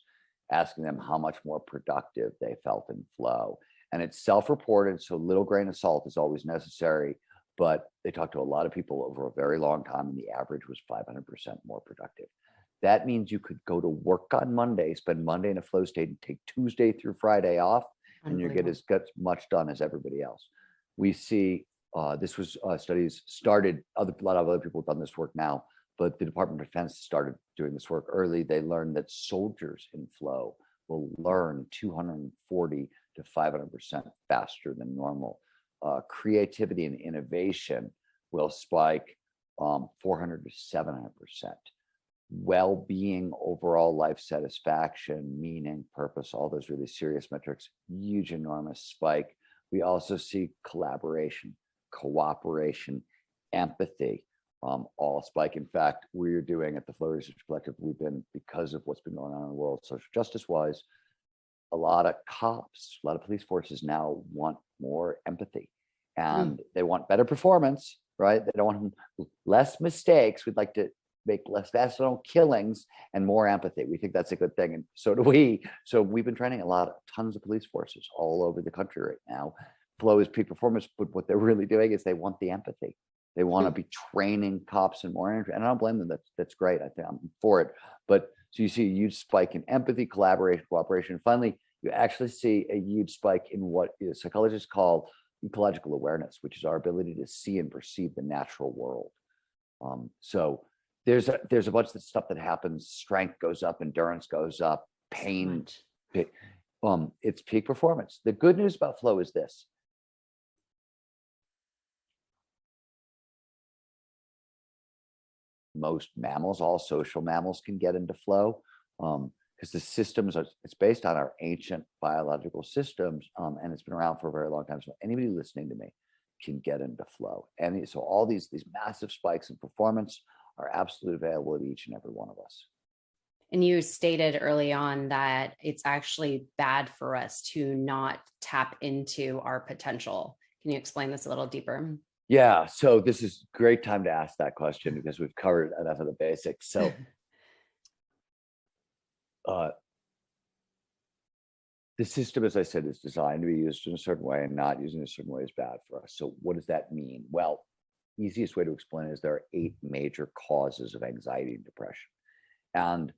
asking them how much more productive they felt in flow. And it's self-reported, so little grain of salt is always necessary. But they talked to a lot of people over a very long time, and the average was 500% more productive. That means you could go to work on Monday, spend Monday in a flow state, and take Tuesday through Friday off, and you get as much done as everybody else. We see this was studies started. A lot of other people have done this work now, but the Department of Defense started doing this work early. They learned that soldiers in flow will learn 240 to 500% faster than normal. Creativity and innovation will spike 400 to 700%. Well-being, overall life satisfaction, meaning, purpose, all those really serious metrics, huge, enormous spike. We also see collaboration, cooperation, empathy, all spike. In fact, we're doing at the Flow Research Collective, because of what's been going on in the world, social justice-wise, a lot of cops, a lot of police forces now want more empathy, and they want better performance, right? They don't want less mistakes. We'd like to make less accidental killings and more empathy. We think that's a good thing, and so do we. So we've been training tons of police forces all over the country right now. Flow is peak performance, but what they're really doing is they want the empathy. They want to be training cops and more energy, and I don't blame them. That's great. I think I'm for it. But so you see a huge spike in empathy, collaboration, cooperation. And finally, you actually see a huge spike in what psychologists call ecological awareness, which is our ability to see and perceive the natural world. So there's a bunch of stuff that happens. Strength goes up, endurance goes up, pain. It's peak performance. The good news about flow is this. Most mammals, all social mammals, can get into flow because the systems it's based on our ancient biological systems, and it's been around for a very long time. So anybody listening to me can get into flow. And so all these massive spikes in performance are absolutely available to each and every one of us. And you stated early on that it's actually bad for us to not tap into our potential. Can you explain this a little deeper? Yeah, so this is a great time to ask that question because we've covered enough of the basics. So the system, as I said, is designed to be used in a certain way, and not using a certain way is bad for us. So what does that mean? Well, easiest way to explain it is there are 8 major causes of anxiety and depression. And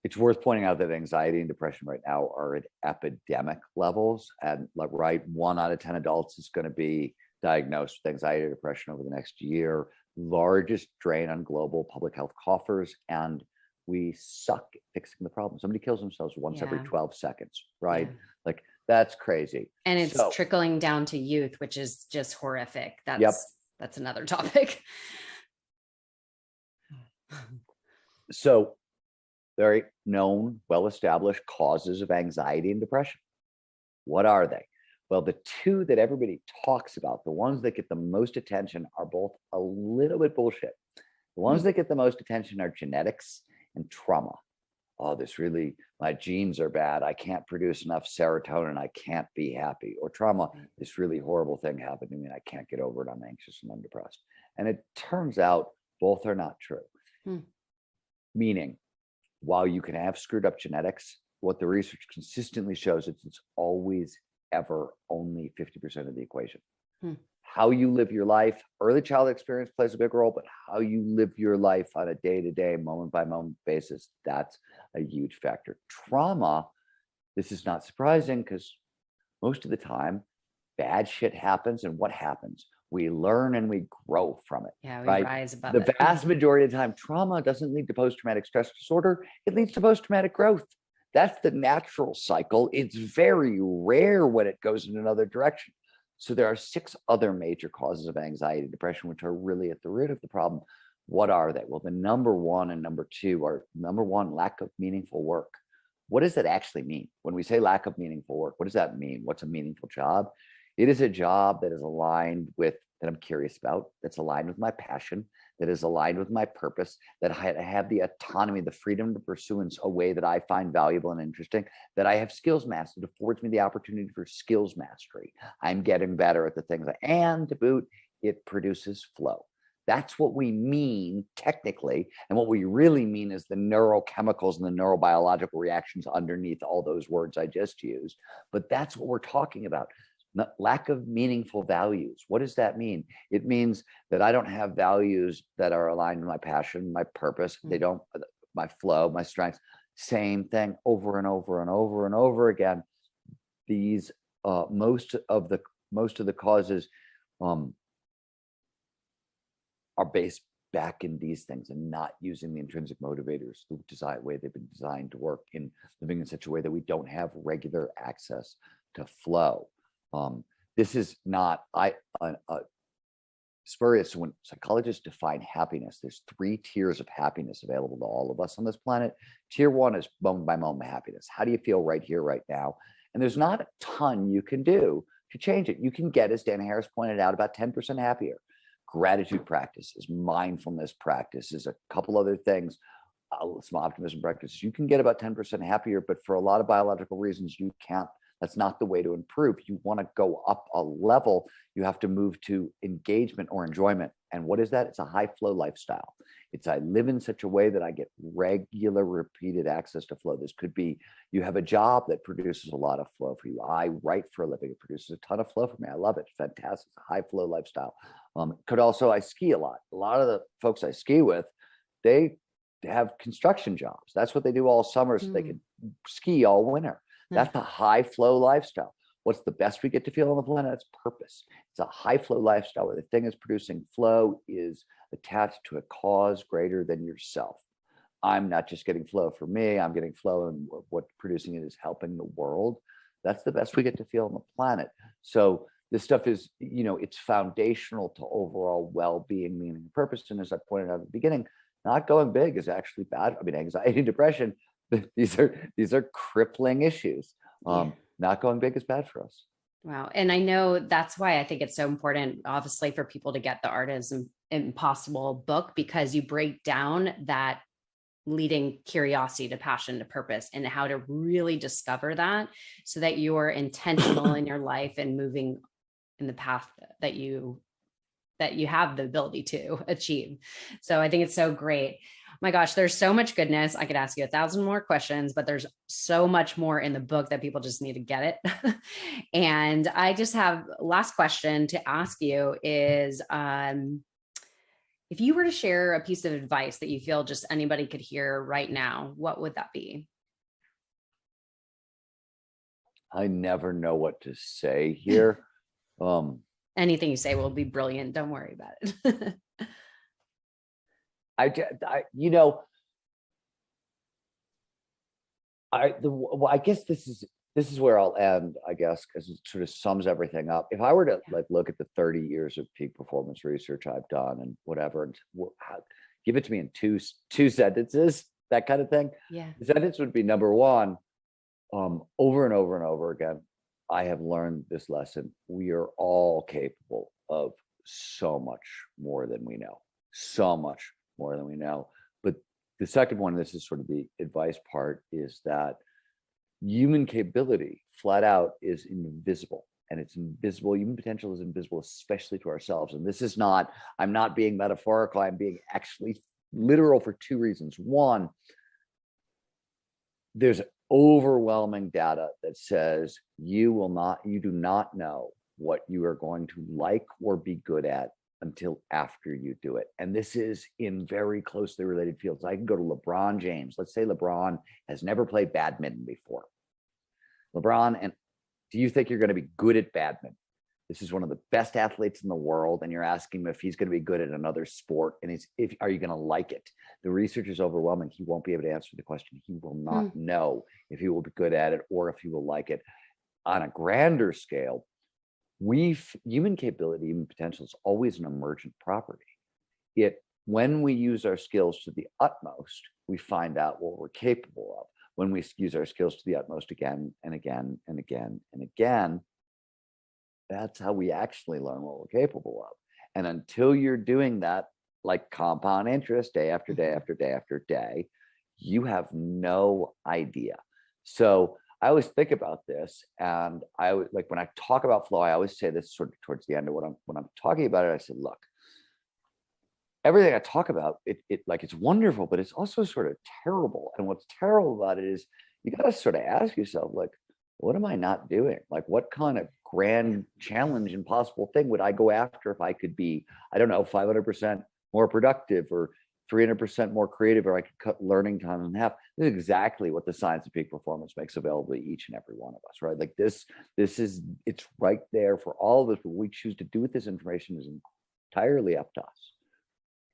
it's worth pointing out that anxiety and depression right now are at epidemic levels. And right, 1 out of 10 adults is going to be diagnosed with anxiety or depression over the next year. Largest drain on global public health coffers, and we suck at fixing the problem. Somebody kills themselves once every 12 seconds, right? Yeah. Like, that's crazy. And it's trickling down to youth, which is just horrific. That's another topic. So very known, well-established causes of anxiety and depression. What are they? Well, the 2 that everybody talks about, the ones that get the most attention, are both a little bit bullshit. The ones that get the most attention are genetics and trauma. Oh, my genes are bad. I can't produce enough serotonin. I can't be happy. Or trauma, this really horrible thing happened to me and I can't get over it. I'm anxious and I'm depressed. And it turns out both are not true. Meaning, while you can have screwed up genetics, what the research consistently shows is it's always ever only 50% of the equation. How you live your life, early childhood experience plays a big role, but how you live your life on a day-to-day, moment-by-moment basis, that's a huge factor. Trauma, this is not surprising because most of the time, bad shit happens, and what happens? We learn and we grow from it. Yeah, we right? rise above it. The vast majority of the time, trauma doesn't lead to post-traumatic stress disorder. It leads to post-traumatic growth. That's the natural cycle. It's very rare when it goes in another direction. So there are 6 other major causes of anxiety and depression, which are really at the root of the problem. What are they? Well, the number 1 and number 2 are, number 1, lack of meaningful work. What does that actually mean? When we say lack of meaningful work, what does that mean? What's a meaningful job? It is a job that is aligned with, that I'm curious about, that's aligned with my passion, that is aligned with my purpose, that I have the autonomy, the freedom to pursue in a way that I find valuable and interesting, that I have skills mastered. It affords me the opportunity for skills mastery. I'm getting better at the things, and to boot, it produces flow. That's what we mean technically. And what we really mean is the neurochemicals and the neurobiological reactions underneath all those words I just used. But that's what we're talking about. Lack of meaningful values. What does that mean? It means that I don't have values that are aligned with my passion, my purpose. They don't, my flow, my strengths. Same thing over and over and over and over again. These most of the causes are based back in these things and not using the intrinsic motivators, the way they've been designed to work, in living in such a way that we don't have regular access to flow. This is not spurious. So when psychologists define happiness, there's 3 tiers of happiness available to all of us on this planet. Tier 1 is moment by moment happiness. How do you feel right here, right now? And there's not a ton you can do to change it. You can get, as Dan Harris pointed out, about 10% happier. Gratitude practices, mindfulness practices, a couple other things, some optimism practices. You can get about 10% happier, but for a lot of biological reasons, you can't. That's not the way to improve. You want to go up a level. You have to move to engagement or enjoyment. And what is that? It's a high flow lifestyle. It's I live in such a way that I get regular, repeated access to flow. This could be you have a job that produces a lot of flow for you. I write for a living. It produces a ton of flow for me. I love it. Fantastic. It's a high flow lifestyle. Could also, I ski a lot. A lot of the folks I ski with, they have construction jobs. That's what they do all summer so they can ski all winter. That's a high flow lifestyle. What's the best we get to feel on the planet? It's purpose. It's a high flow lifestyle where the thing is producing flow is attached to a cause greater than yourself. I'm not just getting flow for me. I'm getting flow, and what producing it is helping the world. That's the best we get to feel on the planet. So this stuff is, it's foundational to overall well-being, meaning, and purpose. And as I pointed out at the beginning, not going big is actually bad. I mean, anxiety and depression, these are crippling issues. Not going big is bad for us. Wow. And I know that's why I think it's so important, obviously, for people to get the Art is Impossible book, because you break down that leading curiosity to passion to purpose and how to really discover that so that you're intentional in your life and moving in the path that you have the ability to achieve. So I think it's so great. My gosh, there's so much goodness. I could ask you 1,000 more questions, but there's so much more in the book that people just need to get it. And I just have last question to ask you is, if you were to share a piece of advice that you feel just anybody could hear right now, what would that be? I never know what to say here. Anything you say will be brilliant. Don't worry about it. I guess this is where I'll end, I guess, because it sort of sums everything up. If I were to look at the 30 years of peak performance research I've done and whatever, and give it to me in two sentences, that kind of thing. Yeah. The sentence would be number one, over and over and over again, I have learned this lesson. We are all capable of so much more than we know. So much more than we know. But the second one, this is sort of the advice part, is that human capability flat out is invisible, and it's invisible. Human potential is invisible, especially to ourselves. And this is not, I'm not being metaphorical. I'm being actually literal for 2 reasons. One, there's overwhelming data that says you do not know what you are going to like or be good at until after you do it. And this is in very closely related fields. I can go to LeBron James. Let's say LeBron has never played badminton before. LeBron, and do you think you're going to be good at badminton? This is one of the best athletes in the world, and you're asking him if he's going to be good at another sport, and are you going to like it? The research is overwhelming. He won't be able to answer the question. He will not know if he will be good at it or if he will like it. On a grander scale, human capability, human potential is always an emergent property. When we use our skills to the utmost, we find out what we're capable of. When we use our skills to the utmost again and again and again and again, that's how we actually learn what we're capable of. And until you're doing that, like compound interest, day after day after day after day, you have no idea. So I always think about this, and I would, like, when I talk about flow, I always say this sort of towards the end of when I'm talking about it. I said, look, everything I talk about, it's wonderful, but it's also sort of terrible. And what's terrible about it is you got to sort of ask yourself, like, what am I not doing? Like, what kind of grand challenge, impossible thing would I go after if I could be, I don't know, 500% more productive or 300% more creative, or I could cut learning time in half? This is exactly what the science of peak performance makes available to each and every one of us, right? Like it's right there for all of us. What we choose to do with this information is entirely up to us.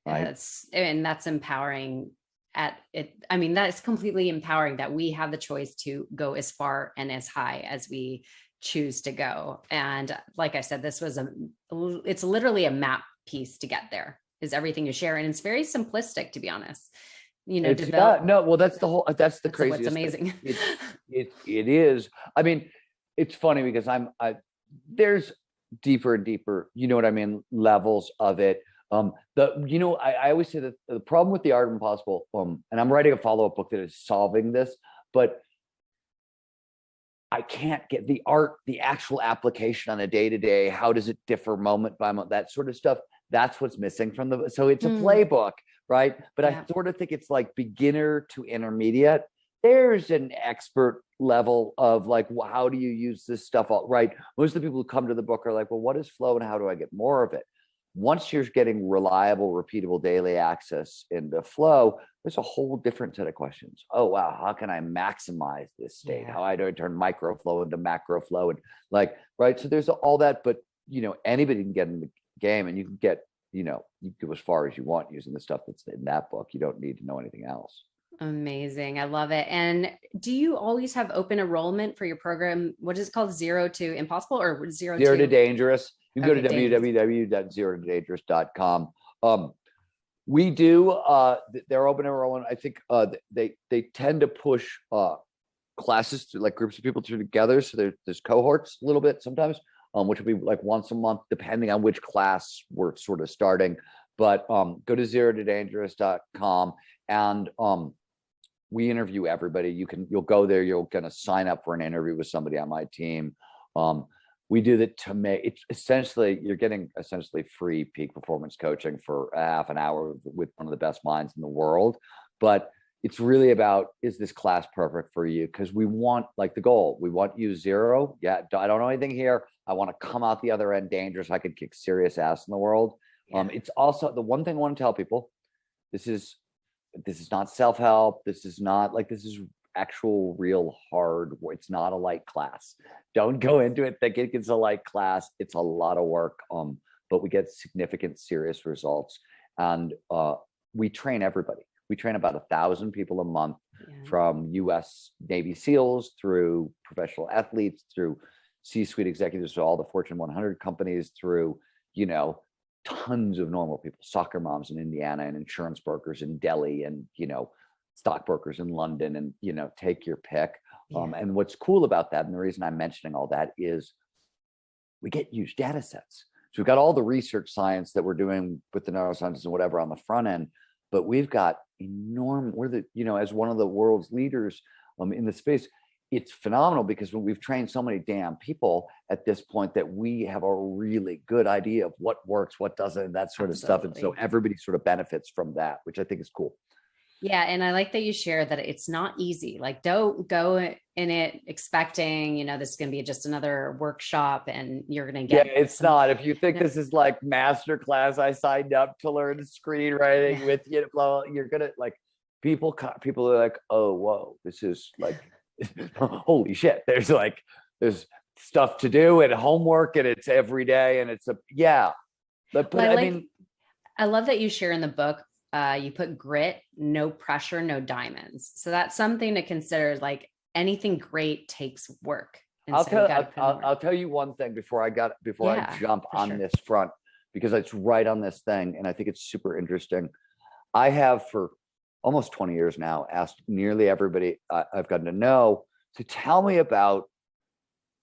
Right? And that's empowering that's completely empowering that we have the choice to go as far and as high as we choose to go. And like I said, it's literally a map piece to get there, is everything you share. And it's very simplistic, to be honest. Well, that's the craziest what's amazing. It is. I mean, it's funny because there's deeper and deeper, you know what I mean, levels of it. I always say that the problem with the Art of Impossible, and I'm writing a follow-up book that is solving this, but I can't get the actual application on a day-to-day. How does it differ moment by moment? That sort of stuff. That's what's missing from so it's a playbook, right? But I sort of think it's like beginner to intermediate. There's an expert level of like, well, how do you use this stuff? Right. Most of the people who come to the book are like, well, what is flow and how do I get more of it? Once you're getting reliable, repeatable daily access into flow, there's a whole different set of questions. Oh, wow. How can I maximize this state? Yeah. How do I turn micro flow into macro flow? And right. So there's all that, but anybody can get in the game, and you can get, you go as far as you want using the stuff that's in that book. You don't need to know anything else. Amazing. I love it. And do you always have open enrollment for your program? What is it called? Zero to Impossible or zero to Dangerous? You can go to www.zerotodangerous.com. We do, they're open enrollment. I think they tend to push classes to like groups of people together. So there's cohorts a little bit sometimes, which will be like once a month, depending on which class we're sort of starting. But go to zerotodangerous.com and we interview everybody. You'll go there. You're going to sign up for an interview with somebody on my team. We do that to make it essentially, you're getting essentially free peak performance coaching for a half an hour with one of the best minds in the world. But it's really about, is this class perfect for you? Because we want, like, the goal, we want you zero. Yeah, I don't know anything here. I want to come out the other end dangerous. I could kick serious ass in the world. Yeah. It's also the one thing I want to tell people, this is not self-help. This is actual real hard work. It's not a light class. Don't go into it thinking it's a light class. It's a lot of work, but we get significant, serious results. And we train everybody. We train about 1,000 people a month, from U.S. Navy SEALs through professional athletes, through C-suite executives, to all the Fortune 100 companies, through, tons of normal people, soccer moms in Indiana, and insurance brokers in Delhi, and, stockbrokers in London, and, take your pick. And what's cool about that, and the reason I'm mentioning all that, is we get huge data sets. So we've got all the research science that we're doing with the neuroscientists and whatever on the front end, but we've got as one of the world's leaders in the space, it's phenomenal because we've trained so many damn people at this point that we have a really good idea of what works, what doesn't, and that sort of stuff. And so everybody sort of benefits from that, which I think is cool. Yeah. And I like that you share that it's not easy. Like, don't go in it expecting, this is going to be just another workshop and you're going to get. Yeah, it's not. If you think this is like master class, I signed up to learn screenwriting with you, blah, blah, you're going to people are like, oh, whoa, this is like, holy shit. There's stuff to do and homework, and it's every day. And it's But I love that you share in the book, you put grit, no pressure, no diamonds. So that's something to consider. Like, anything great takes work. And I'll tell you one thing before I jump on this front, because it's right on this thing. And I think it's super interesting. I have for almost 20 years now asked nearly everybody I've gotten to know to tell me about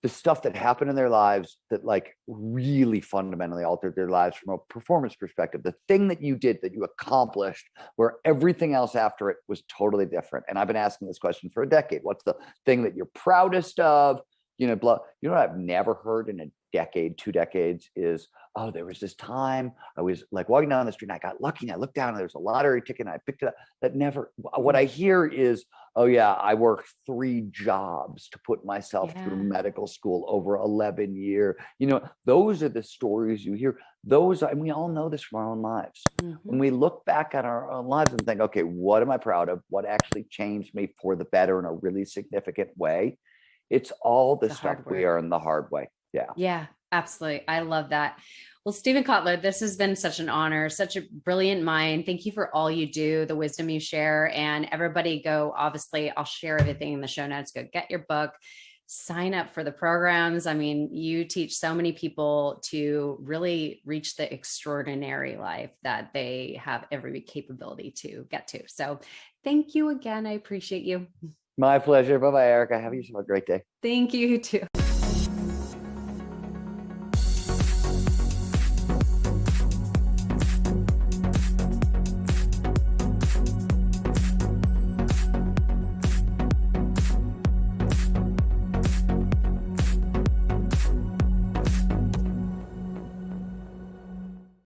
the stuff that happened in their lives that really fundamentally altered their lives from a performance perspective. The thing that you did, that you accomplished, where everything else after it was totally different. And I've been asking this question for a decade. What's the thing that you're proudest of? What I've never heard in a decade, 2 decades is, oh, there was this time I was walking down the street and I got lucky and I looked down and there was a lottery ticket and I picked it up. What I hear is, oh yeah, I worked 3 jobs to put myself through medical school over 11 years. Those are the stories you hear. And we all know this from our own lives. Mm-hmm. When we look back at our own lives and think, okay, what am I proud of? What actually changed me for the better in a really significant way? It's all the stuff we learn the hard way. Yeah. Yeah, absolutely. I love that. Well, Steven Kotler, this has been such an honor, such a brilliant mind. Thank you for all you do, the wisdom you share, and everybody obviously I'll share everything in the show notes. Go get your book. sign up for the programs. I mean, you teach so many people to really reach the extraordinary life that they have every capability to get to. So thank you again. I appreciate you. My pleasure. Bye-bye, Erica. Have yourself a great day. Thank you too.